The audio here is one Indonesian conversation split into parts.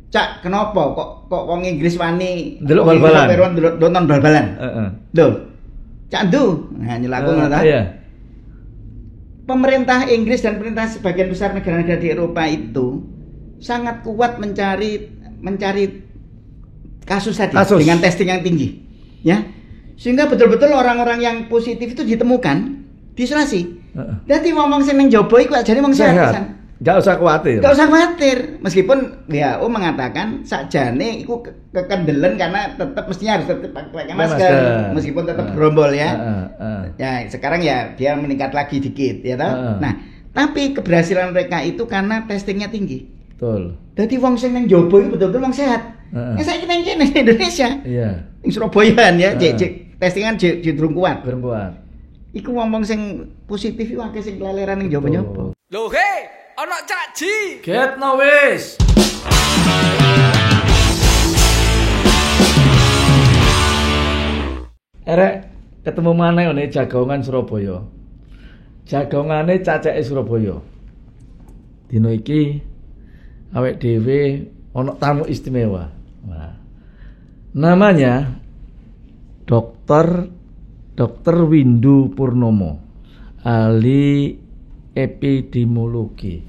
Cak, kenapa kok wong Inggris wani Delok bal-balan. Nonton bal-balan. Heeh. Lho. Cak ndu. Nah, nyelaku ngono ta. Iya. Pemerintah Inggris dan pemerintah sebagian besar negara-negara di Eropa itu sangat kuat mencari kasus tadi dengan testing yang tinggi, ya. Sehingga betul-betul orang-orang yang positif itu ditemukan, diisolasi. Dadi ngomong sing ning jaba iku ajane wong sehat. Enggak usah khawatir. Enggak usah khawatir. Meskipun WHO mengatakan sakjane iku kekendelen karena tetap mestinya harus tetap pakai masker. Meskipun tetap gerombol ya. Ya, sekarang ya dia meningkat lagi dikit ya toh. Nah, tapi keberhasilan mereka itu karena testingnya tinggi. Betul. Dadi wong sing ning jaba iku betul-betul wong sehat. Saiki ning kene Indonesia. Iya. Ning Surabaya ya, testingan durung kuat. Durung kuat. Iku wong sing positif iku akeh sing keleleran ning jaba-jaba. Lho he, ana Cak Ji. Get no wis. Erek ketemu maneh ngene jagongan Surabaya. Jagongane caceke Surabaya. Dino iki awake dhewe ana tamu istimewa. Nah, namanya Dr. Windu Purnomo, ahli epidemiologi.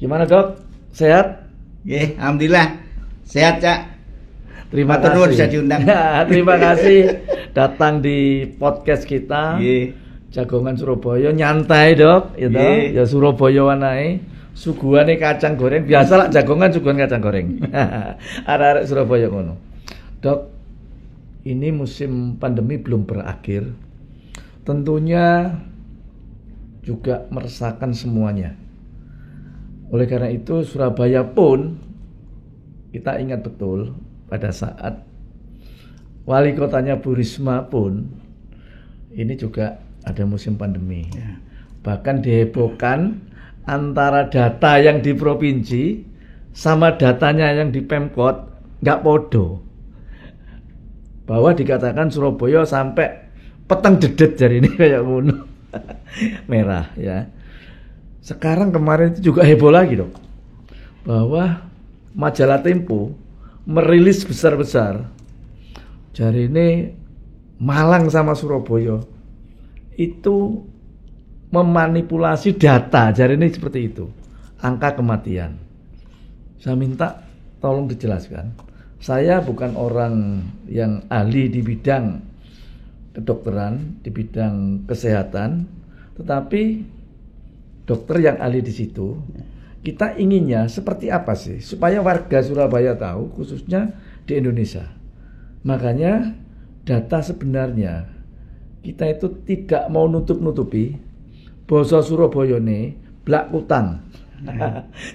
Gimana Dok? Sehat? Nggih, alhamdulillah. Sehat, Cak. Terima kasih kasih bisa diundang. Terima kasih datang di podcast kita. Nggih. Jagongan Surabaya nyantai, Dok, ya toh. Ya Surabaya wanae. Suguhane kacang goreng, biasalah jagongan suguhan kacang goreng. Arek-arek Surabaya ngono. Dok, ini musim pandemi belum berakhir. Tentunya juga meresahkan semuanya. Oleh karena itu Surabaya pun kita ingat betul pada saat wali kotanya Bu Risma pun ini juga ada musim pandemi. Bahkan dihebohkan antara data yang di provinsi sama datanya yang di Pemkot nggak podo. Bahwa dikatakan Surabaya sampai peteng dedet jari ini kayak ngono. Merah ya. Sekarang kemarin itu juga heboh lagi Dok. Bahwa majalah Tempo merilis besar-besar jari ini Malang sama Surabaya itu memanipulasi data, jari ini seperti itu. Angka kematian. Saya minta tolong dijelaskan. Saya bukan orang yang ahli di bidang kedokteran, di bidang kesehatan, tetapi dokter yang ahli di situ. Kita inginnya seperti apa sih supaya warga Surabaya tahu, khususnya di Indonesia. Makanya data sebenarnya kita itu tidak mau nutup-nutupi basa Surabaya ini blak utang.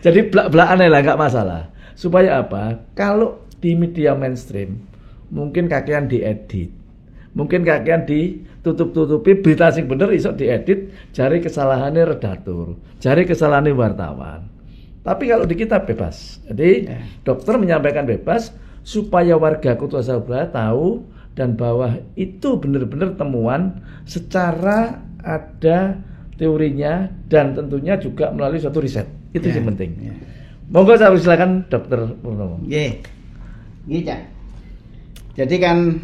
Jadi blak-blakan lah nggak masalah. Supaya apa? Kalau di media mainstream mungkin kakean diedit, mungkin kakean ditutup-tutupi berita sing bener iso diedit, jari kesalahannya redaktur, jari kesalahannya wartawan. Tapi kalau di kita bebas. Jadi dokter menyampaikan bebas supaya warga Kota Surabaya tahu dan bahwa itu benar-benar temuan secara ada teorinya dan tentunya juga melalui suatu riset. Itu yang penting. Monggo saya silakan Dokter Purnomo. Nggih. Nggih, Cak. Jadi kan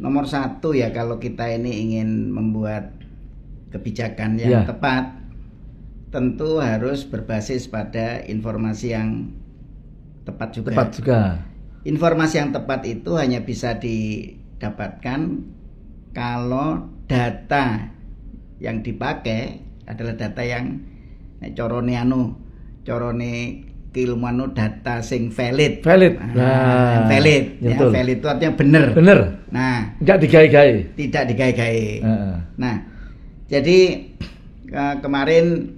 nomor satu ya kalau kita ini ingin membuat kebijakan yang tepat, tentu harus berbasis pada informasi yang tepat juga. Tepat juga. Informasi yang tepat itu hanya bisa didapatkan kalau data yang dipakai adalah data yang corone keilmuan data sing valid. Valid. Valid. Ya, valid itu artinya benar. Benar. Nah, enggak digawe-gawe. Tidak digawe-gawe. Nah, jadi kemarin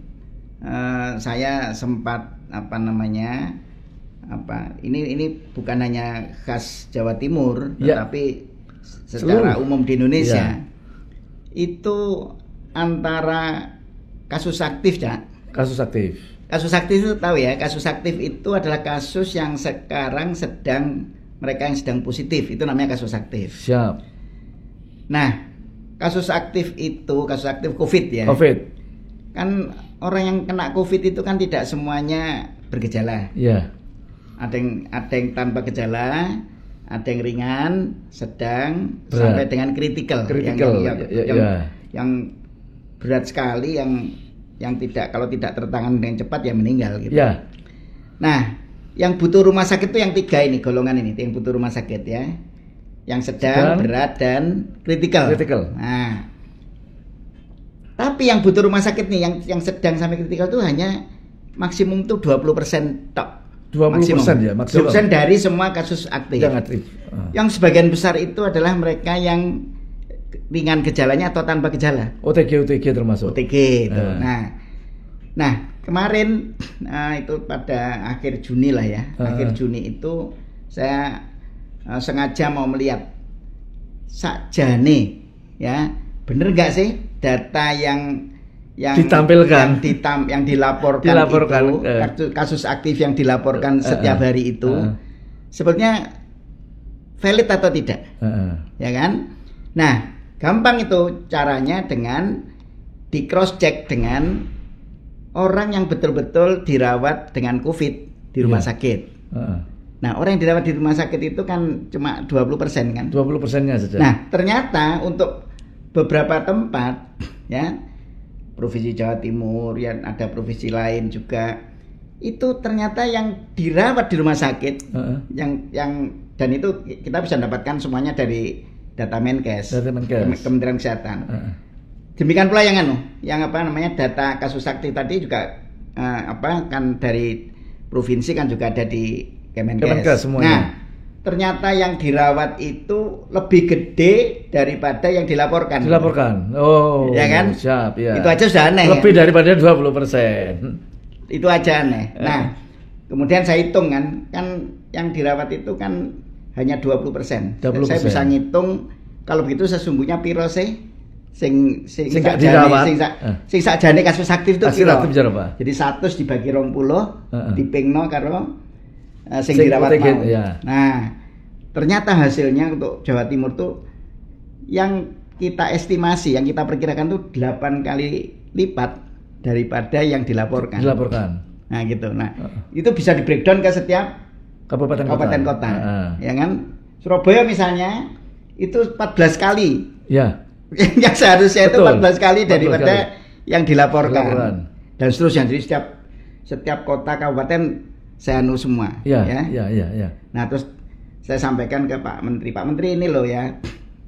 saya sempat ini bukan hanya khas Jawa Timur, tetapi secara umum di Indonesia itu antara kasus aktif, Cak. Kasus aktif. Kasus aktif itu tahu ya, kasus aktif itu adalah kasus yang sekarang mereka yang sedang positif, itu namanya kasus aktif. Siap. Nah, kasus aktif COVID ya. COVID. Kan orang yang kena COVID itu kan tidak semuanya bergejala. Iya. ada yang tanpa gejala, ada yang ringan, sedang, berat. sampai dengan kritikal. Yang berat sekali, yang tidak, kalau tidak tertangani dengan cepat ya meninggal gitu. Ya. Nah, yang butuh rumah sakit itu yang 3 ini, golongan ini yang butuh rumah sakit ya. Yang sedang, berat, dan kritikal. Nah, tapi yang butuh rumah sakit nih, yang sedang sampai kritikal itu hanya maksimum tuh 20% tok. 20% ya, maksimum. 20% dari semua kasus aktif. Yang sebagian besar itu adalah mereka yang ringan gejalanya atau tanpa gejala. OTG termasuk. OTG itu. Nah, kemarin itu pada akhir Juni lah ya. Akhir Juni itu saya sengaja mau melihat sakjane ya, bener nggak sih data yang ditampilkan, yang dilaporkan itu, kasus aktif yang dilaporkan setiap hari itu sebetulnya valid atau tidak, ya kan? Nah, gampang itu caranya dengan di cross check dengan orang yang betul-betul dirawat dengan COVID di rumah sakit. Nah, orang yang dirawat di rumah sakit itu kan cuma 20% kan? 20%-nya saja. Nah, ternyata untuk beberapa tempat ya, Provinsi Jawa Timur, yang ada provinsi lain juga, itu ternyata yang dirawat di rumah sakit, yang dan itu kita bisa dapatkan semuanya dari data Menkes. Kementerian Kesehatan. Demikian pula yang data kasus aktif tadi juga kan dari provinsi kan juga ada di Kemenkes semuanya. Nah, ternyata yang dirawat itu lebih gede daripada yang dilaporkan. Oh, ya kan? Siap, ya. Itu aja sudah aneh. Lebih daripada 20%. Itu aja aneh. Nah, kemudian saya hitung kan yang dirawat itu kan hanya 20%. Saya bisa ngitung kalau begitu sesungguhnya piro sih sing gak dirawat. Sing sakjane kasus aktif itu piro? Jadi 100 dibagi 20 dipingno karo sing dirawat mau. Ya. Nah, ternyata hasilnya untuk Jawa Timur tuh yang kita estimasi, yang kita perkirakan tuh 8 kali lipat daripada yang dilaporkan. Nah, gitu. Nah, itu bisa di breakdown ke setiap kabupaten kota. Ya kan? Surabaya misalnya itu 14 kali. Ya. Yang seharusnya itu 14 kali daripada yang dilaporkan. Dan seterusnya. Jadi setiap kota kabupaten saya semua, ya. Nah, terus saya sampaikan ke Pak Menteri ini loh ya.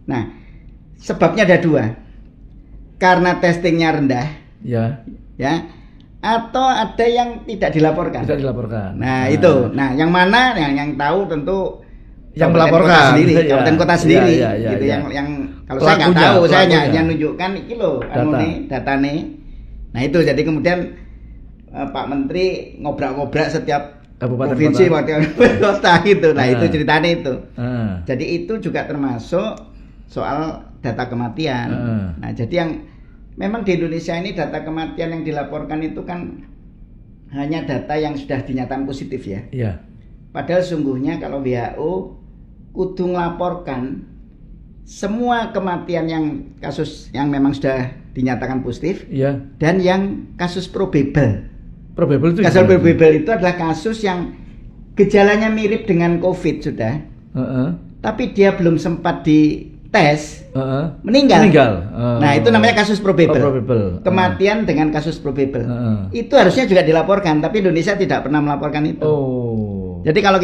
Nah, sebabnya ada 2, karena testingnya rendah, ya, atau ada yang tidak dilaporkan. Nah, itu, yang mana yang tahu tentu yang melaporkan kabupaten kota sendiri, gitu. Yang kalau saya nggak tahu, saya hanya nunjukkan iki loh, data nih. Nah itu, jadi kemudian Pak Menteri ngobrak-ngobrak setiap provinsi kota gitu. Nah, itu ceritanya itu. Jadi itu juga termasuk soal data kematian. Nah, jadi yang memang di Indonesia ini data kematian yang dilaporkan itu kan hanya data yang sudah dinyatakan positif ya. Padahal sungguhnya kalau WHO kudu ngelaporkan semua kematian yang kasus yang memang sudah dinyatakan positif, dan yang kasus probable. Kasus probable itu adalah kasus yang gejalanya mirip dengan COVID sudah, tapi dia belum sempat dites, meninggal. Nah, itu namanya kasus probable. Kematian dengan kasus probable. Itu harusnya juga dilaporkan, tapi Indonesia tidak pernah melaporkan itu. Jadi kalau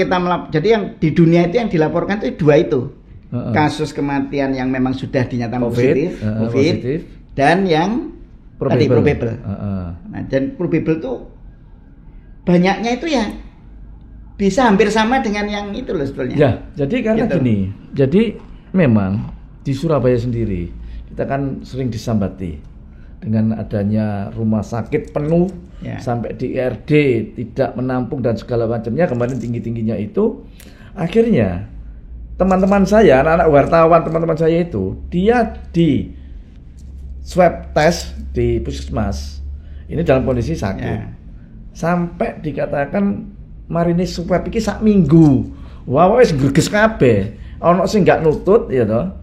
jadi yang di dunia itu yang dilaporkan itu 2 itu. Kasus kematian yang memang sudah dinyatakan positif, dan yang probable. Nah, dan probable itu banyaknya itu ya bisa hampir sama dengan yang itu loh sebetulnya. Ya, jadi karena gini, jadi memang di Surabaya sendiri kita kan sering disambati dengan adanya rumah sakit penuh, sampai di IRD tidak menampung dan segala macamnya, kemarin tinggi-tingginya itu. Akhirnya teman-teman saya, anak-anak wartawan, teman-teman saya itu, dia di swab test di puskesmas ini dalam kondisi sakit. Sampai dikatakan marine swab iki sak minggu. Wah, wis greges kabeh. Ono sing enggak nutut ya toh.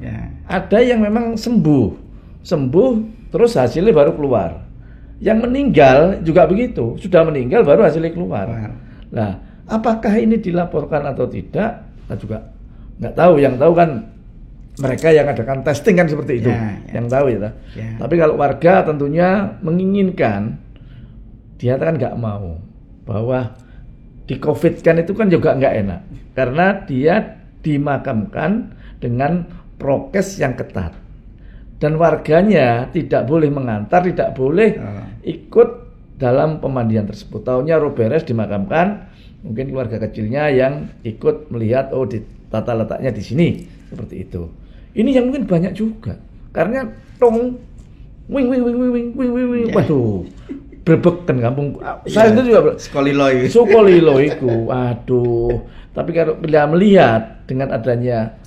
Ada yang memang sembuh terus hasilnya baru keluar. Yang meninggal juga begitu, sudah meninggal baru hasilnya keluar. Nah, Apakah ini dilaporkan atau tidak? Kita juga nggak tahu. Yang tahu kan mereka yang adakan testing kan seperti itu, yang tahu ya. Tapi kalau warga tentunya menginginkan, dia kan nggak mau bahwa di COVID kan itu kan juga nggak enak, karena dia dimakamkan dengan prokes yang ketat dan warganya tidak boleh mengantar, tidak boleh ikut dalam pemandian tersebut. Taunya roh beres dimakamkan, mungkin keluarga kecilnya yang ikut melihat, oh di tata letaknya di sini seperti itu. Ini yang mungkin banyak juga, karena wing, waduh, berbeken kampung. Saya itu juga Sukolilo itu, waduh. Tapi kalau kita melihat dengan adanya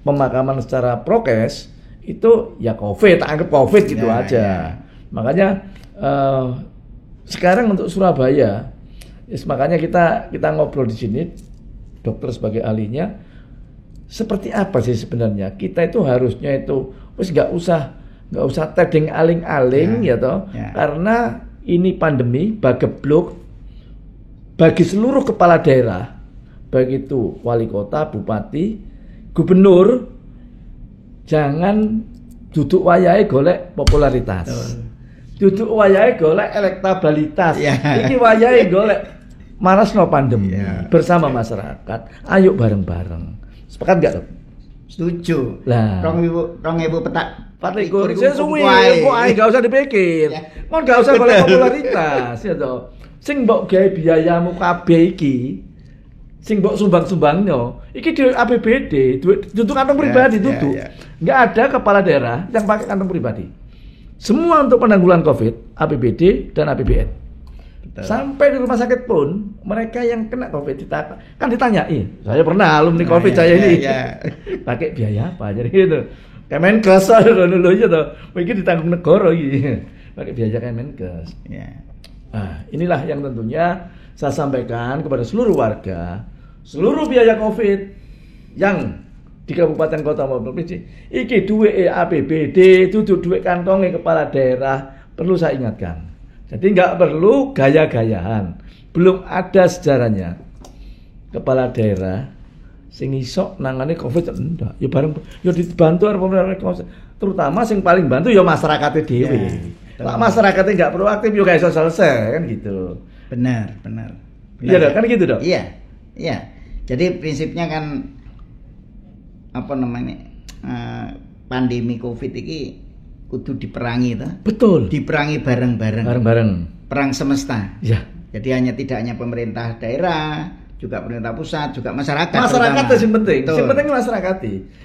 pemakaman secara prokes, itu ya COVID, anggap COVID gitu aja. Makanya sekarang untuk Surabaya, makanya kita ngobrol di sini, dokter sebagai ahlinya. Seperti apa sih sebenarnya? Kita itu harusnya itu wis nggak usah tedeng aling-aling ya toh. Karena ini pandemi bagebluk bagi seluruh kepala daerah, baik itu wali kota, bupati, gubernur, jangan duduk wayahe golek popularitas. Duduk wayahe golek elektabilitas. Iki wayahe golek manasno pandemi bersama masyarakat. Ayo bareng-bareng. Sepakat nggak dok? Setuju. Lah. Rong ibu petak. Partikur. Saya suwi. Kok nggak usah dipikir. Kok nggak usah golek popularitas ya toh. Sing mbok gawe biayamu kabeh iki, sing mbok sumbang-sumbangno, iki duit APBD, duit untuk kantong pribadi duduk. Nggak ada kepala daerah yang pakai kantong pribadi. Semua untuk penanggulangan COVID, APBD dan APBN. Sampai di rumah sakit pun mereka yang kena COVID kan ditanyai, saya pernah alumni COVID saya ini pakai biaya apa jadi gitu. Kemenkes dulu aja tuh, mungkin ditanggung negara gitu, pakai biaya Kemenkes. Nah, inilah yang tentunya saya sampaikan kepada seluruh warga, seluruh biaya COVID yang di kabupaten kota maupun provinsi, iki duit APBD, duduk duit kantongnya kepala daerah, perlu saya ingatkan. Jadi nggak perlu gaya-gayaan. Belum ada sejarahnya kepala daerah sing iso nangane COVID enggak. Ya bareng ya dibantu karo pemerintah, terutama sing paling bantu ya masyarakatnya dhewe. Lah masyarakatnya nggak proaktif ya gak iso selesai kan gitu. Benar. Iya kan gitu dok. Iya. Jadi prinsipnya kan apa namanya pandemi COVID ini kudu diperangi toh. Betul. Diperangi bareng-bareng. Perang semesta. Ya. Jadi tidak hanya pemerintah daerah, juga pemerintah pusat, juga masyarakat. Masyarakat itu yang penting. Yang penting masyarakat.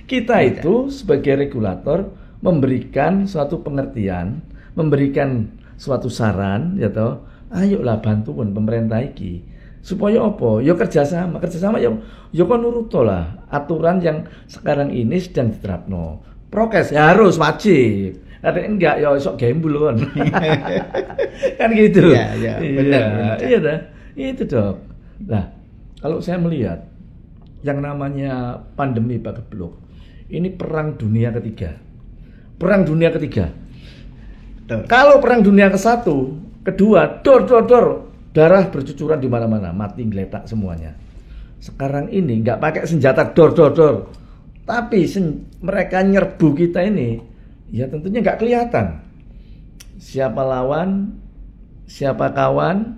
Kita itu sebagai regulator memberikan suatu pengertian, memberikan suatu saran, ya toh. Ayolah bantuan pemerintah iki. Supaya apa? Ya kerjasama ya kon nurut lah aturan yang sekarang ini sedang diterapno. Prokes ya harus wajib. Ada enggak ya sok gembul kan. Kan gitu. Iya, benar. Iya dah. Itu dok. Nah, kalau saya melihat yang namanya pandemi bagebluk, ini perang dunia ketiga. Perang dunia ketiga. Kalau perang dunia ke-1, kedua, dor, darah bercucuran di mana-mana, mati geletak semuanya. Sekarang ini nggak pakai senjata dor. Tapi mereka nyerbu kita ini, ya tentunya nggak kelihatan. Siapa lawan, siapa kawan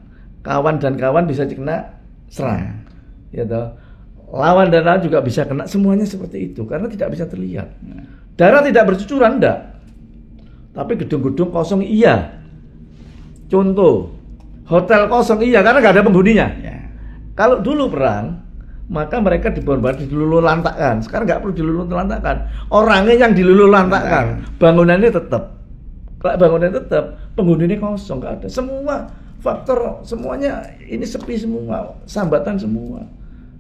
dan kawan bisa kena serang. Ya toh. Lawan dan lawan juga bisa kena, semuanya seperti itu karena tidak bisa terlihat. Darah tidak bercucuran enggak. Tapi gedung-gedung kosong iya. Contoh, hotel kosong iya karena nggak ada penghuninya. Kalau dulu perang, maka mereka dibombardir, dilululantakkan. Sekarang nggak perlu dilululantakkan. Orangnya yang dilululantakkan, bangunannya tetap. Kalau bangunannya tetap, penghuninya kosong, nggak ada. Semua faktor, semuanya ini sepi semua, sambatan semua.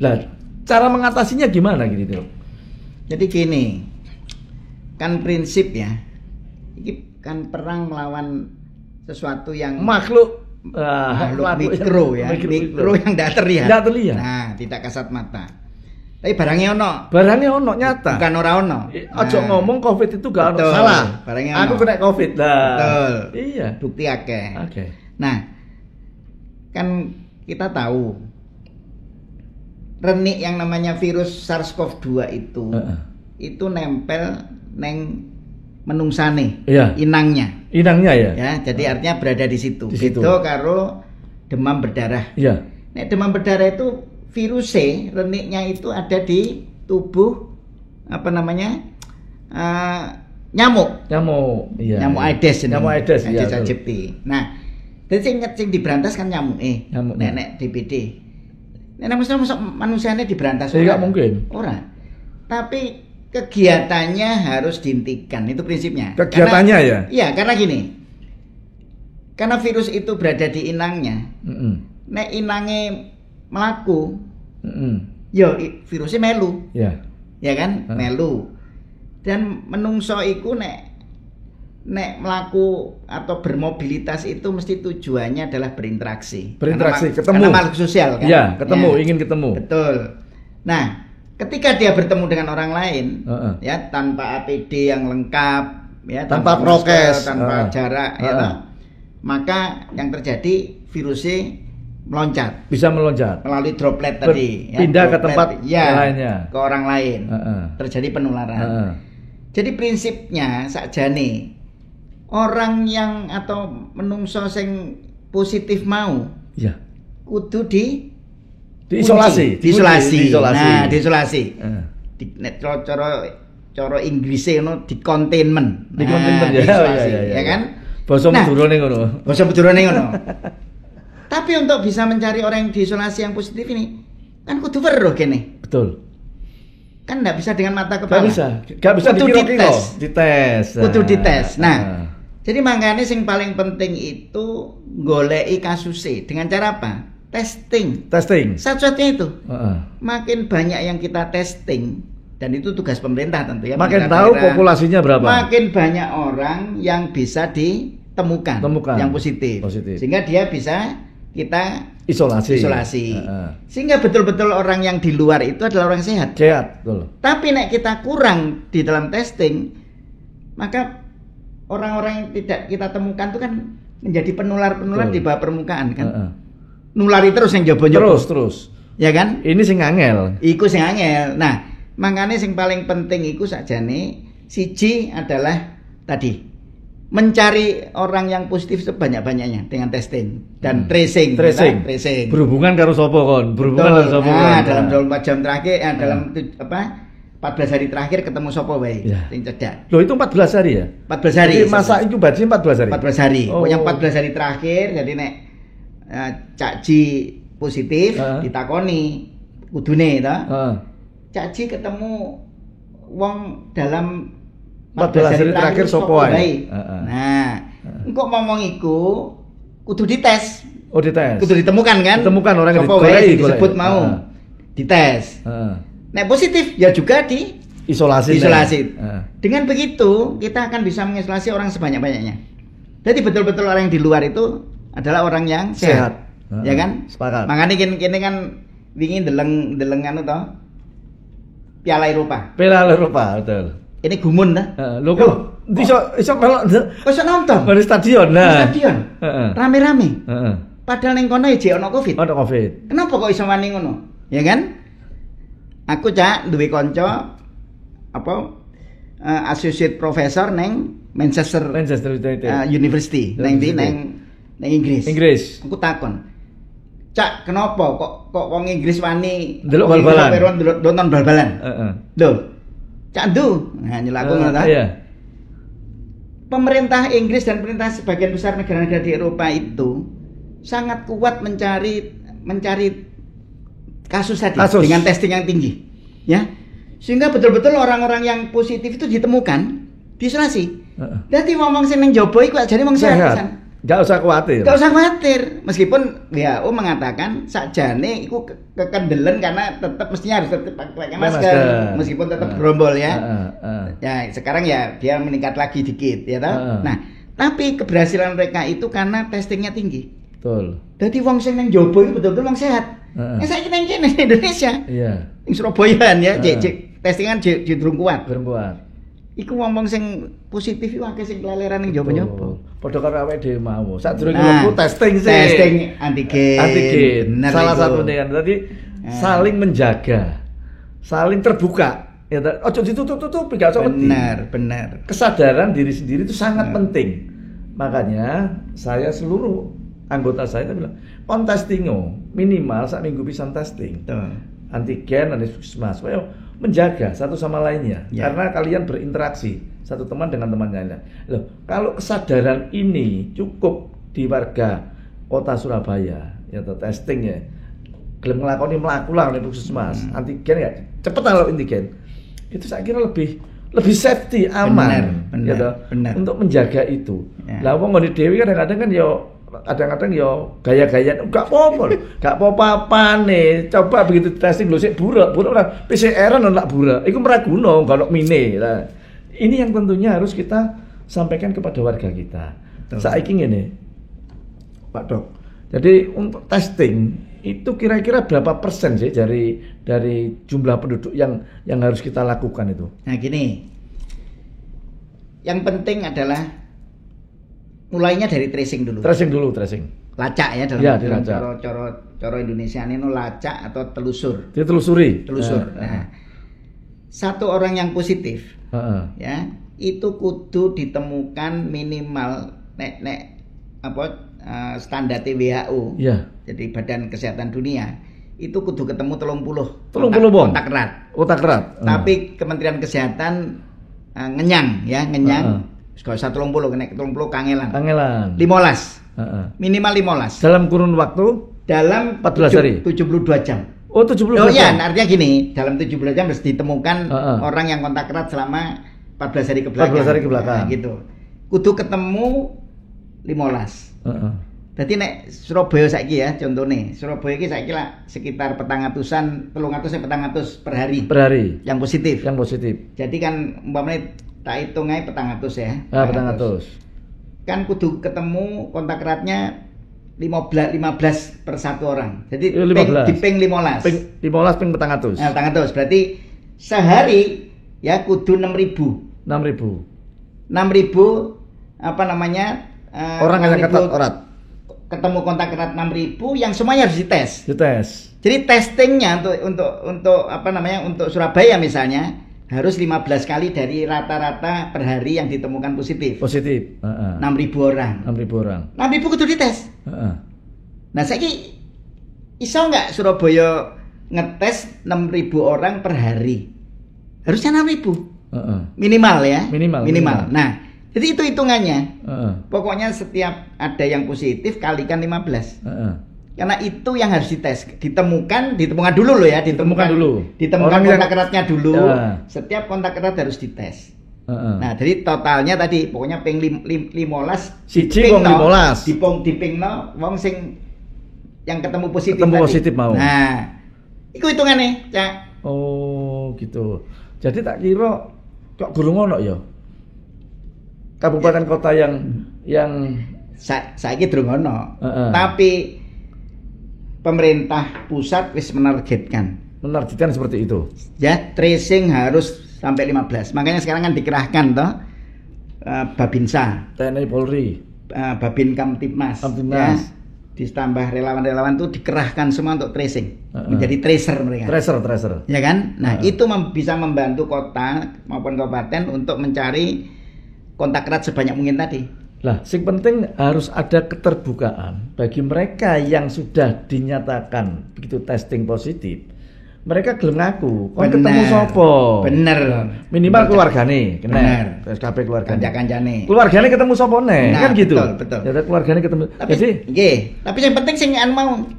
Lah, cara mengatasinya gimana gitu? Jadi gini, kan prinsip ya, ini kan perang melawan sesuatu yang makhluk mikro ya, mikro yang tidak terlihat. Nah, tidak kasat mata. Tapi barangnya ono nyata. Bukan ora ono. Ojo ngomong COVID itu gak ono, salah. Barangnya aku kena COVID lah. Betul. Iya. Bukti akeh. Oke. Nah, kan kita tahu renik yang namanya virus SARS-CoV-2 itu nempel neng menungsane, inangnya ya. Ya, jadi artinya berada di situ. Beda karo demam berdarah. Iya. Nek demam berdarah itu virusnya, reniknya itu ada di tubuh nyamuk. Iya. Nyamuk Aedes ini. Nyamuk Aedes ya. Aedes aegypti. Nah, jadi sing diberantas kan nyamuk. Nek DBD. Nek manusianya diberantas tidak mungkin. Ora. Tapi kegiatannya harus dihentikan, itu prinsipnya. Kegiatannya ya? Iya, karena gini. Karena virus itu berada di inangnya. Nek inangnya melaku, yo virusnya melu. Iya. Ya kan? Melu. Dan menungso iku nek melaku atau bermobilitas itu mesti tujuannya adalah berinteraksi. Ketemu. Karena makhluk sosial kan? Iya, ingin ketemu. Betul. Nah, ketika dia bertemu dengan orang lain, ya tanpa APD yang lengkap, ya tanpa prokes, tanpa jarak, ya, maka yang terjadi virusnya meloncat. Bisa meloncat melalui droplet tadi. Pindah ke tempat lainnya, ke orang lain. Terjadi penularan. Jadi prinsipnya sakjane orang yang atau menungso sing positif mau, kudu diisolasi. Nah, diisolasi. Nek cara Inggrise ngono di containment. Ya kan? Basa Madurane ngono. Tapi untuk bisa mencari orang yang diisolasi yang positif ini kan kudu weruh kene. Betul. Kan enggak bisa dengan mata kepala. Enggak bisa dites. Kudu dites. Nah, jadi makanya yang paling penting itu goleki kasusnya dengan cara apa? Testing. Satu-satunya itu. Makin banyak yang kita testing, dan itu tugas pemerintah tentu ya. Makin tahu populasinya berapa. Makin banyak orang yang bisa ditemukan yang positif. Sehingga dia bisa kita isolasi. Sehingga betul-betul orang yang di luar itu adalah orang sehat. Betul. Tapi nek kita kurang di dalam testing, maka orang-orang yang tidak kita temukan itu kan menjadi penular di bawah permukaan kan. Nulari terus yang jobo-jobo. Terus. Ya kan? Ini sing angel. Iku sing angel. Nah, makanya sing paling penting iku sakjane siji adalah tadi mencari orang yang positif sebanyak-banyaknya dengan testing dan tracing. Berhubungan karo sapa kon? Dalam 24 jam terakhir dalam 14 hari terakhir ketemu sapa wae sing cedak. Loh, itu 14 hari ya? 14 hari. Jadi masa inkubasi 14 hari. 14 hari. Yang 14 hari terakhir jadi nek Cak Ji positif ditakoni kudune to. Cak Ji ketemu wong dalam 14 hari terakhir sapa wae. Nah, engko ngomong iku kudu dites. Dites. Kudu ditemukan kan? Ditemukan orang yang disebut mau. Dites. Nek positif ya juga isolasi. Dengan begitu kita akan bisa mengisolasi orang sebanyak-banyaknya. Jadi betul-betul orang yang di luar itu adalah orang yang sehat. Ya kan? Sepakat. Makanya kini kan wingi deleng anu to. Piala Eropa, betul. Ini gumun dah. Lho kok iso melok iso nonton di stadion. Rame-rame. Padahal ning kono ya jek ono Covid. Kenapa kok iso wani ngono? Ya kan? Aku Cak duwe kanca associate professor neng Manchester University neng Inggris. Aku takon, Cak, kenapa kok wong Inggris wani ndelok bal-balan? Nonton bal-balan. Lho, Cak ndu. Nah, nyelaku ngono ta? Iya. Pemerintah Inggris dan pemerintah sebagian besar negara-negara di Eropa itu sangat kuat mencari kasus tadi dengan testing yang tinggi. Ya. Sehingga betul-betul orang-orang yang positif itu ditemukan, diisolasi. Dadi wong sing ning jaba iku ajane wong sehat. Enggak usah khawatir. Meskipun WHO mengatakan sakjane iku kekendelen karena tetap mestinya harus pakai masker. Meskipun tetap gerombol ya. Ya, sekarang ya dia meningkat lagi dikit ya toh. Nah, tapi keberhasilan mereka itu karena testingnya tinggi. Betul. Dadi wong sing nang jaba iku betul-betul wong sehat. Saiki nang kene Indonesia. Iya. Ing Surabaya ya, testingan durung kuat. iku wong-wong sing positif iku akeh sing keleleran ning nyoba-nyoba. Padha karo awake dhewe mau. Sadurunge wektu testing sih. Testing antigen. Bener salah satunya kan. Tadi saling menjaga. Saling terbuka. Ya, ojo ditutup-tutupi gak usah wedi. Bener. Kesadaran diri sendiri itu sangat penting. Makanya saya seluruh anggota saya itu bilang, "On testingo, minimal sak minggu pisan testing." Antigen, puskesmas, supaya menjaga satu sama lainnya, karena kalian berinteraksi satu teman dengan teman lainnya. Loh, kalau kesadaran ini cukup di warga kota Surabaya, ya testing ya, gelem nglakoni mlaku lah ning puskesmas, antigen ya, cepet kalau antigen. Itu saya kira lebih safety, aman, bener. untuk menjaga itu. Lah wong ngene dhewe kadang-kadang kan kadang-kadang gaya-gayaan gak apa-apa nih. Coba begitu testing lho sik burak ora PCR ora burak. Iku meraguno kalau mine. Nah, ini yang tentunya harus kita sampaikan kepada warga kita. Saiki ngene, Pak Dok. Jadi untuk testing itu kira-kira berapa persen sih dari jumlah penduduk yang harus kita lakukan itu? Nah, gini. Yang penting adalah mulainya dari tracing dulu. Tracing. Lacak ya dalam cara Indonesia ini lacak atau telusur. Ditelusuri. Nah, satu orang yang positif, ya itu kudu ditemukan minimal standar WHO. Ya. Jadi Badan Kesehatan Dunia itu kudu ketemu 30 kontak erat. Tapi Kementerian Kesehatan ngenyang. Gak usah 30 kena 30 kangelan. 15. Minimal 15. Dalam kurun waktu? Dalam 14 hari. 72 jam. Oh, 72 jam. Iya, artinya gini, dalam 72 jam harus ditemukan orang yang kontak erat selama 14 hari ke belakang. 14 hari ke belakang. Nah, gitu. Kudu ketemu 15. Berarti nek Surabaya saiki ya, contohnya Surabaya iki saiki lah sekitar 400-an, 300 per hari. Per hari. Yang positif. Jadi kan umpamanya tak hitung aja 400 ya. 400. Kan kudu ketemu kontak eratnya 15 per satu orang. Jadi diping 15. 15 ping 400. Nah, 400. Berarti sehari ya kudu 6.000. 6.000 orang yang kontak erat. Ketemu kontak erat 6.000 yang semuanya harus dites. Jadi testingnya untuk Surabaya misalnya harus 15 kali dari rata-rata per hari yang ditemukan positif. 6.000 orang. 6.000 kudu dites. Nah, saiki iso nggak Surabaya ngetes 6.000 orang per hari? Harusnya 6.000. Minimal ya. Minimal. Nah, jadi itu hitungannya. Pokoknya setiap ada yang positif kalikan 15. Karena itu yang harus dites, ditemukan dulu loh ya, ditemukan kontak eratnya dulu. Setiap kontak erat harus dites. Nah, jadi totalnya tadi pokoknya ping 15 siji wong 15 dipingno wong sing yang ketemu positif mau. Nah, iku hitungane, Cak. Oh, gitu. Jadi tak kira kok gurung ono ya. Kabupaten kota yang saiki durung ono. Tapi pemerintah pusat wis menargetkan seperti itu. Ya, tracing harus sampai 15. Makanya sekarang kan dikerahkan toh Babinsa, TNI Polri, Babin Kamtibmas. Ya, ditambah relawan-relawan itu dikerahkan semua untuk tracing. Menjadi tracer mereka. Tracer. Ya kan? Nah, itu bisa membantu kota maupun kabupaten untuk mencari kontak erat sebanyak mungkin tadi. Lah, sing penting harus ada keterbukaan bagi mereka yang sudah dinyatakan begitu testing positif. Mereka gelem ngaku, kon ketemu sapa? Bener. Minimal keluargane, kena. SKP keluargane. Kancane. Keluargane ketemu sapa nih? Kan gitu. Betul. Ya keluargane ketemu. Tapi, jadi nggih, tapi yang penting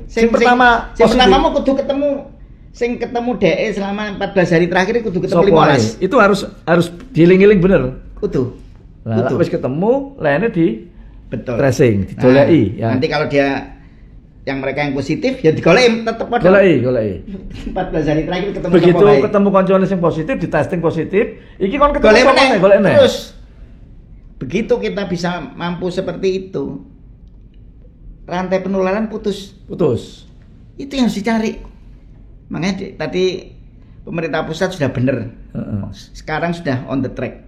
sing pertama mau kudu ketemu sing ketemu DE selama 14 hari terakhir kudu ketemu 15. Itu harus dieling-eling bener. Kudu. Lah wis ketemu, lainnya tracing, Nah, digoleki ya. Nanti kalau dia yang mereka yang positif ya digoleki tetep padha. Goleki. 14 hari terakhir ketemu begitu ketemu kancane sing positif, di testing positif, iki kon ketemu golekne. Terus begitu kita bisa mampu seperti itu, rantai penularan putus. Itu yang harus dicari. Makanya tadi pemerintah pusat sudah benar. Sekarang sudah on the track.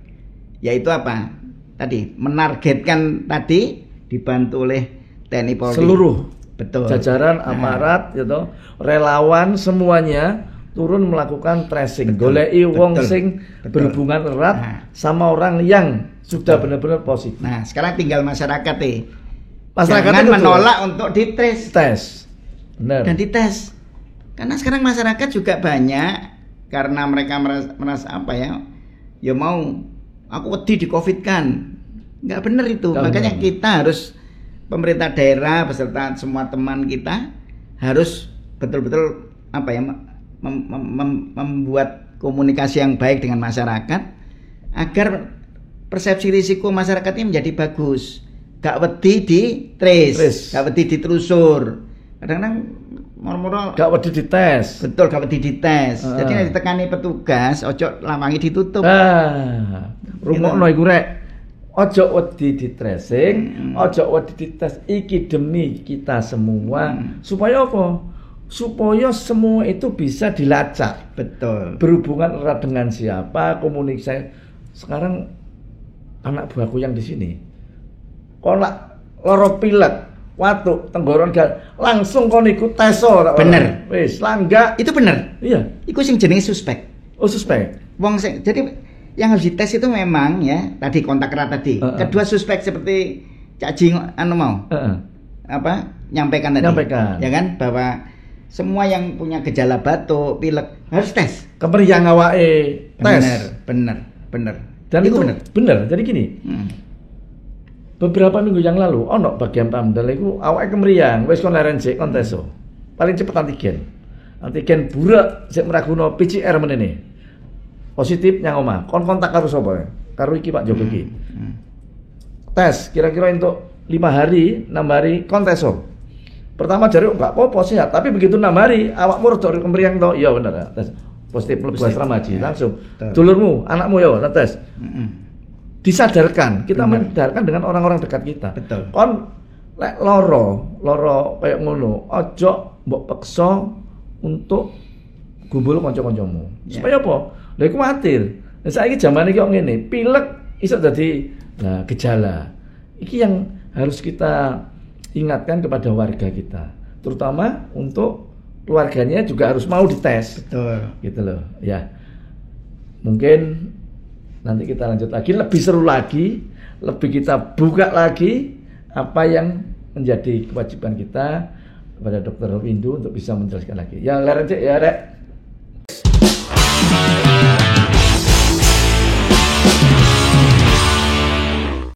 yaitu apa? Tadi menargetkan tadi dibantu oleh TNI Polri. Seluruh betul. Jajaran aparat gitu, relawan semuanya turun melakukan tracing, goleki wong sing berhubungan erat sama orang yang sudah benar-benar positif. Nah, sekarang tinggal masyarakat Masyarakat jangan menolak untuk dites. Benar. Dan dites. Karena sekarang masyarakat juga banyak karena mereka merasa apa ya? Ya mau aku wedi di Covid kan. Enggak benar itu. Makanya kita harus pemerintah daerah beserta semua teman kita harus betul-betul apa ya membuat komunikasi yang baik dengan masyarakat agar persepsi risiko masyarakat ini menjadi bagus. Gak wedi di trace, gak wedi ditelusur. Kadang-kadang moro-moro gak wedi dites. Betul, gak wedi dites. Jadi nek ditekani petugas, ojo lawangi ditutup. Rungokno iku rek. Ojo wedi di tracing, ojo wedi dites. Iki demi kita semua. Supaya apa? Supaya semua itu bisa dilacak. Betul. Berhubungan erat dengan siapa, komunikasi. Sekarang anak buahku yang di sini, kolak loro pilek, watuk, tenggorokan langsung kon ikut teso. Bener. Wis, langga. Itu bener. Iya. Iku sing jenenge suspek. Oh, suspek. Wong sing jadi yang harus dites itu memang ya tadi kontak erat tadi. Kedua suspek seperti Cak Ji mau. Apa? Nyampaikan tadi. Ya kan bahwa semua yang punya gejala batuk, pilek harus tes. Kemeriang awake tes. Bener. Dan itu bener. Jadi gini. Beberapa minggu yang lalu ono bagian Pamdal iku awake kemeriang, wis kon leren sik kon teso. Paling cepet antigen. Antigen burak sik meraguno PCR menene. Positif nyang omah. Kon kontak karo sapa? Karo iki Pak Joko iki. Tes kira-kira untuk 5 hari, 6 hari kon teso. Pertama jare enggak apa-apa sehat, tapi begitu 6 hari awakmu rada kemeriang to. Iya bener ya. Tes positif mlebu asrama haji langsung. Dulurmu, anakmu yo tes. Disadarkan, kita mensadarkan dengan orang-orang dekat kita. Betul. Kon lek loro kayak ngono, ojo mbok peksa untuk gumbul kanca-kancamu. Supaya apa? Lha iku kuwatir. Saiki jaman iki kok ngene, pilek iso dadi gejala. Iki yang harus kita ingatkan kepada warga kita, terutama untuk keluarganya juga harus mau dites. Betul. Gitu loh, ya. Mungkin nanti kita lanjut lagi, lebih seru lagi, lebih kita buka lagi apa yang menjadi kewajiban kita kepada Dr. Windu untuk bisa menjelaskan lagi. Ya, leren cek ya, Rek.